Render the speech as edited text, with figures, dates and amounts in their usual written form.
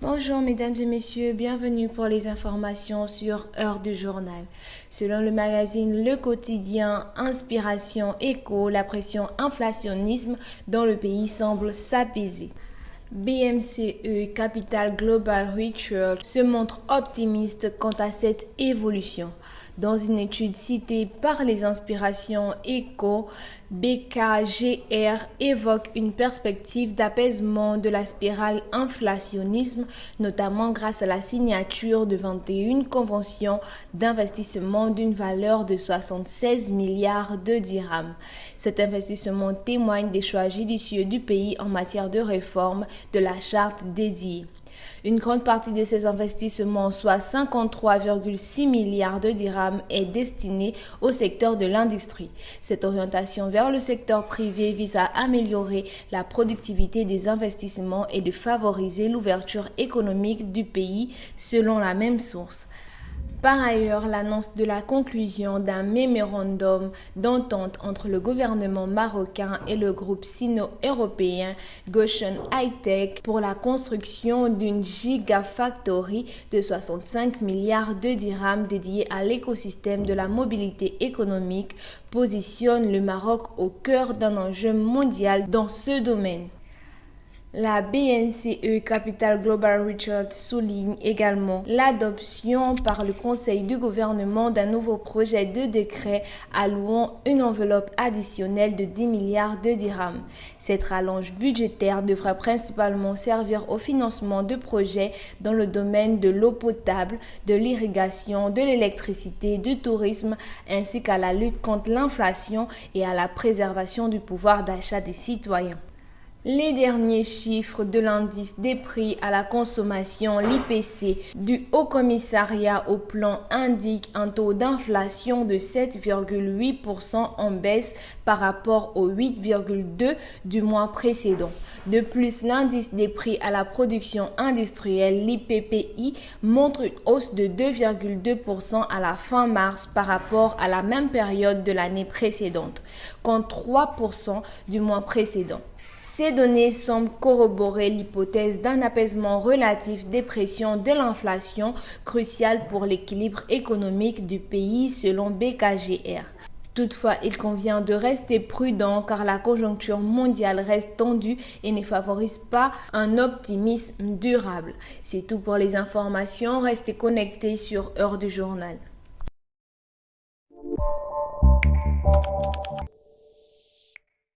Bonjour mesdames et messieurs, bienvenue pour les informations sur Heure du Journal. Selon le magazine Le Quotidien, Inspiration Éco, la pression inflationniste dans le pays semble s'apaiser. BMCE Capital Global Research se montre optimiste quant à cette évolution. Dans une étude citée par les Inspirations Éco, BKGR évoque une perspective d'apaisement de la spirale inflationniste, notamment grâce à la signature de 21 conventions d'investissement d'une valeur de 76 milliards de dirhams. Cet investissement témoigne des choix judicieux du pays en matière de réforme de la charte dédiée. Une grande partie de ces investissements, soit 53,6 milliards de dirhams, est destinée au secteur de l'industrie. Cette orientation vers le secteur privé vise à améliorer la productivité des investissements et de favoriser l'ouverture économique du pays, selon la même source. Par ailleurs, l'annonce de la conclusion d'un mémorandum d'entente entre le gouvernement marocain et le groupe sino-européen Gotion High-Tech pour la construction d'une gigafactory de 65 milliards de dirhams dédiée à l'écosystème de la mobilité économique positionne le Maroc au cœur d'un enjeu mondial dans ce domaine. La BNCE Capital Global Research souligne également l'adoption par le Conseil du gouvernement d'un nouveau projet de décret allouant une enveloppe additionnelle de 10 milliards de dirhams. Cette rallonge budgétaire devra principalement servir au financement de projets dans le domaine de l'eau potable, de l'irrigation, de l'électricité, du tourisme, ainsi qu'à la lutte contre l'inflation et à la préservation du pouvoir d'achat des citoyens. Les derniers chiffres de l'indice des prix à la consommation, l'IPC, du Haut-Commissariat au Plan indiquent un taux d'inflation de 7,8% en baisse par rapport au 8,2% du mois précédent. De plus, l'indice des prix à la production industrielle, l'IPPI, montre une hausse de 2,2% à la fin mars par rapport à la même période de l'année précédente, contre 3% du mois précédent. Ces données semblent corroborer l'hypothèse d'un apaisement relatif des pressions de l'inflation, cruciale pour l'équilibre économique du pays selon BKGR. Toutefois, il convient de rester prudent car la conjoncture mondiale reste tendue et ne favorise pas un optimisme durable. C'est tout pour les informations. Restez connectés sur Heure du Journal.